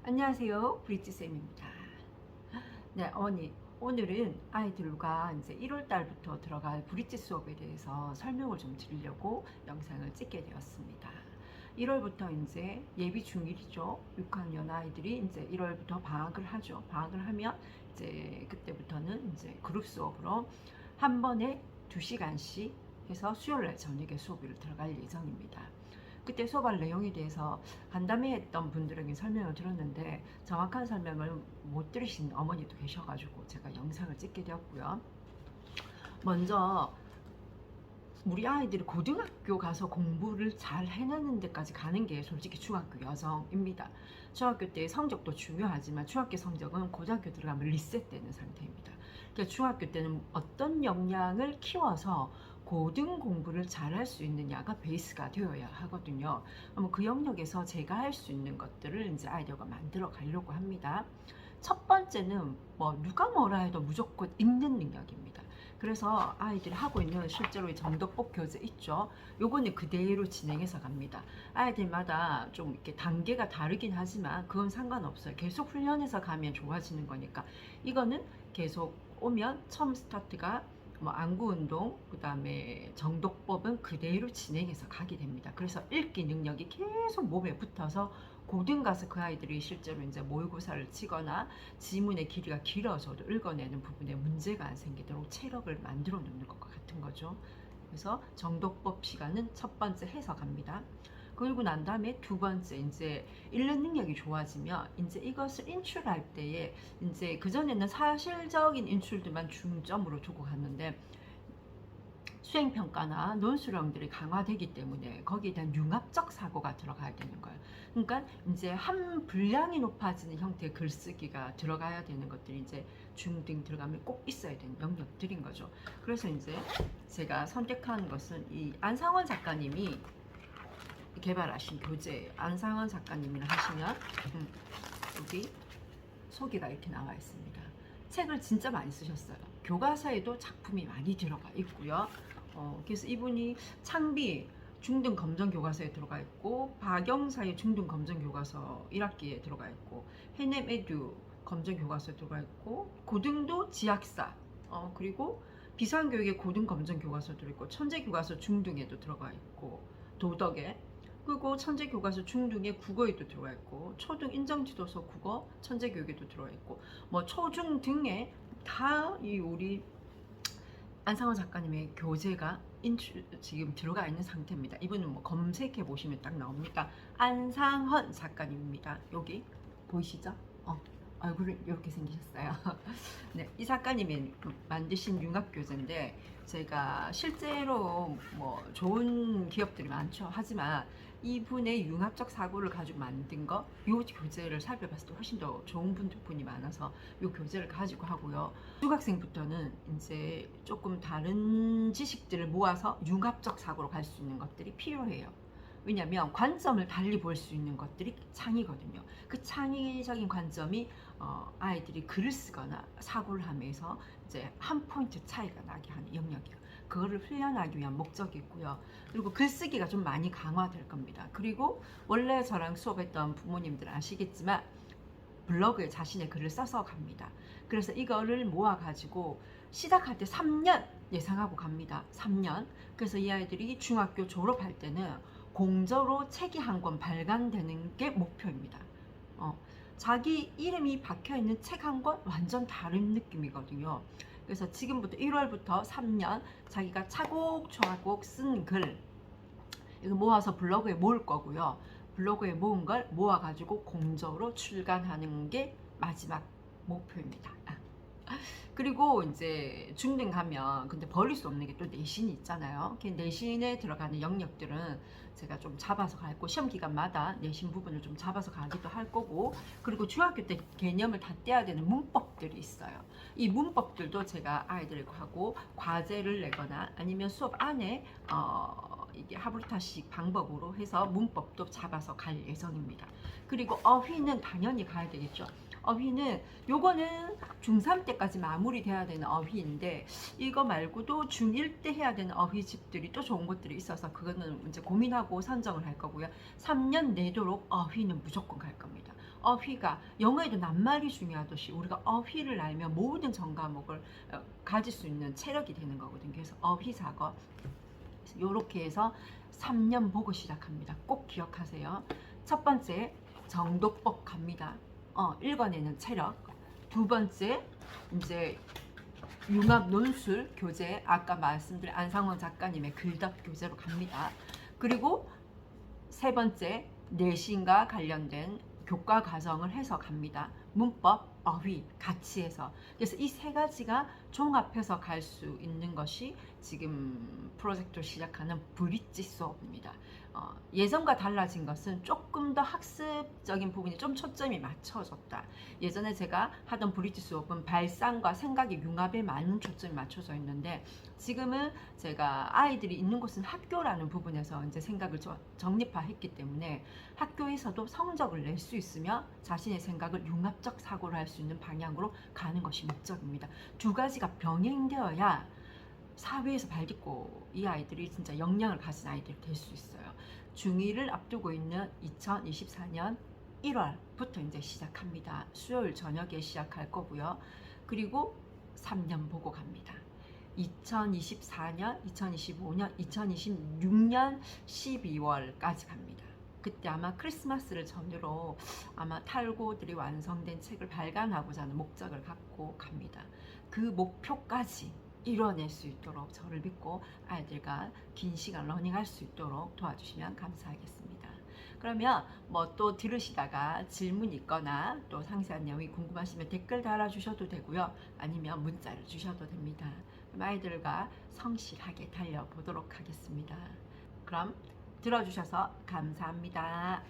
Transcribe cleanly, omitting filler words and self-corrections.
안녕하세요. 브릿지쌤입니다. 네, 어머니. 오늘은 아이들과 이제 1월 달부터 들어갈 브릿지 수업에 대해서 설명을 좀 드리려고 영상을 찍게 되었습니다. 1월부터 이제 예비 중1이죠. 6학년 아이들이 이제 1월부터 방학을 하죠. 방학을 하면 이제 그때부터는 이제 그룹 수업으로 한 번에 2시간씩 해서 수요일날 저녁에 수업을 들어갈 예정입니다. 그때 수업할 내용에 대해서 간담회했던 분들에게 설명을 들었는데 정확한 설명을 못 들으신 어머니도 계셔가지고 제가 영상을 찍게 되었고요. 먼저 우리 아이들이 고등학교 가서 공부를 잘 해내는 데까지 가는 게 솔직히 중학교 여정입니다. 중학교 때 성적도 중요하지만 중학교 성적은 고등학교 들어가면 리셋되는 상태입니다. 그러니까 중학교 때는 어떤 역량을 키워서 고등 공부를 잘 할 수 있느냐가 베이스가 되어야 하거든요. 그럼 그 영역에서 제가 할 수 있는 것들을 이제 아이디어가 만들어 가려고 합니다. 첫 번째는 뭐 누가 뭐라 해도 무조건 읽는 능력입니다. 그래서 아이들이 하고 있는 실제로 정독법 교재 있죠. 요거는 그대로 진행해서 갑니다. 아이들마다 좀 이렇게 단계가 다르긴 하지만 그건 상관없어요. 계속 훈련해서 가면 좋아지는 거니까. 이거는 계속 오면 처음 스타트가 뭐 안구 운동, 그 다음에 정독법은 그대로 진행해서 가게 됩니다. 그래서 읽기 능력이 계속 몸에 붙어서 고등 가서 그 아이들이 실제로 이제 모의고사를 치거나 지문의 길이가 길어져도 읽어내는 부분에 문제가 안 생기도록 체력을 만들어 놓는 것과 같은 거죠. 그래서 정독법 시간은 첫 번째 해서 갑니다. 그리고 난 다음에 두 번째 이제 읽는 능력이 좋아지면 이제 이것을 인출할 때에 이제 그전에는 사실적인 인출들만 중점으로 두고 갔는데 수행평가나 논술형들이 강화되기 때문에 거기에 대한 융합적 사고가 들어가야 되는 거예요. 그러니까 이제 한 분량이 높아지는 형태의 글쓰기가 들어가야 되는 것들이 이제 중등 들어가면 꼭 있어야 되는 영역들인 거죠. 그래서 이제 제가 선택한 것은 이 안상원 작가님이 개발하신 교재, 안상원 작가님이라 하시면 여기 소개가 이렇게 나와 있습니다. 책을 진짜 많이 쓰셨어요. 교과서에도 작품이 많이 들어가 있고요. 그래서 이분이 창비 중등 검정 교과서에 들어가 있고, 박영사의 중등 검정 교과서 1학기에 들어가 있고, 해냄 에듀 검정 교과서에 들어가 있고, 고등도 지학사, 그리고 비상교육의 고등 검정 교과서 들어있고, 천재 교과서 중등에도 들어가 있고, 도덕에, 그리고 천재 교과서 중등에 국어에도 들어가 있고, 초등 인정지도서 국어 천재 교육에도 들어가 있고, 뭐 초중 등에 다 이 우리 안상원 작가님의 교재가 지금 들어가 있는 상태입니다. 이분은 뭐 검색해 보시면 딱 나옵니까? 안상헌 작가님입니다. 여기 보이시죠? 얼굴이 이렇게 생기셨어요. 네, 이 작가님이 만드신 융합교재인데 제가 실제로 뭐 좋은 기업들이 많죠. 하지만 이분의 융합적 사고를 가지고 만든 거, 이 교재를 살펴봤을 때 훨씬 더 좋은 분이 많아서 이 교재를 가지고 하고요. 중학생부터는 이제 조금 다른 지식들을 모아서 융합적 사고로 갈 수 있는 것들이 필요해요. 왜냐하면 관점을 달리 볼 수 있는 것들이 창의거든요. 그 창의적인 관점이 아이들이 글을 쓰거나 사고를 하면서 이제 한 포인트 차이가 나게 하는 영역이에요. 그거를 훈련하기 위한 목적이 있고요. 그리고 글쓰기가 좀 많이 강화될 겁니다. 그리고 원래 저랑 수업했던 부모님들 아시겠지만 블로그에 자신의 글을 써서 갑니다. 그래서 이거를 모아가지고 시작할 때 3년 예상하고 갑니다. 3년. 그래서 이 아이들이 중학교 졸업할 때는 공저로 책이 한 권 발간되는 게 목표입니다. 자기 이름이 박혀있는 책 한 권 완전 다른 느낌이거든요. 그래서 지금부터 1월부터 3년 자기가 차곡차곡 쓴 글 이거 모아서 블로그에 모을 거고요. 블로그에 모은 걸 모아가지고 공저로 출간하는 게 마지막 목표입니다. 그리고 이제 중등 가면 근데 버릴 수 없는 게 또 내신이 있잖아요. 내신에 들어가는 영역들은 제가 좀 잡아서 갈 거고, 시험 기간마다 내신 부분을 좀 잡아서 가기도 할 거고, 그리고 중학교 때 개념을 다 떼야 되는 문법들이 있어요. 이 문법들도 제가 아이들과 하고 과제를 내거나 아니면 수업 안에 이게 하브리타식 방법으로 해서 문법도 잡아서 갈 예정입니다. 그리고 어휘는 당연히 가야 되겠죠. 어휘는 요거는 중3 때까지 마무리돼야 되는 어휘인데 이거 말고도 중1 때 해야 되는 어휘집들이 또 좋은 것들이 있어서 그거는 이제 고민하고 선정을 할 거고요. 3년 내도록 어휘는 무조건 갈 겁니다. 어휘가 영어에도 낱말이 중요하듯이 우리가 어휘를 알면 모든 전 과목을 가질 수 있는 체력이 되는 거거든요. 그래서 어휘 사고 요렇게 해서 3년 보고 시작합니다. 꼭 기억하세요. 첫 번째 정독법 갑니다. 읽어내는 체력. 두 번째 이제 융합 논술 교재, 아까 말씀드린 안상원 작가님의 글답 교재로 갑니다. 그리고 세 번째 내신과 관련된 교과 과정을 해서 갑니다. 문법, 어휘 같이 해서. 그래서 이 세 가지가 종합해서 갈 수 있는 것이 지금 프로젝트를 시작하는 브릿지 수업입니다. 예전과 달라진 것은 조금 더 학습적인 부분이 좀 초점이 맞춰졌다. 예전에 제가 하던 브릿지 수업은 발상과 생각의 융합에 많은 초점이 맞춰져 있는데, 지금은 제가 아이들이 있는 곳은 학교라는 부분에서 이제 생각을 정립화했기 때문에 학교에서도 성적을 낼 수 있으며 자신의 생각을 융합적 사고를 할 수 있는 방향으로 가는 것이 목적입니다. 두 가지가 병행되어야 사회에서 발딛고 이 아이들이 진짜 역량을 가진 아이들이 될 수 있어요. 중2를 앞두고 있는 2024년 1월부터 이제 시작합니다. 수요일 저녁에 시작할 거고요. 그리고 3년 보고 갑니다. 2024년, 2025년, 2026년 12월까지 갑니다. 그때 아마 크리스마스를 전후로 아마 탈고들이 완성된 책을 발간하고자 하는 목적을 갖고 갑니다. 그 목표까지 이뤄낼 수 있도록 저를 믿고 아이들과 긴 시간 러닝할 수 있도록 도와주시면 감사하겠습니다. 그러면 뭐 또 들으시다가 질문 있거나 또 상세한 내용이 궁금하시면 댓글 달아주셔도 되고요. 아니면 문자를 주셔도 됩니다. 그럼 아이들과 성실하게 달려보도록 하겠습니다. 그럼 들어주셔서 감사합니다.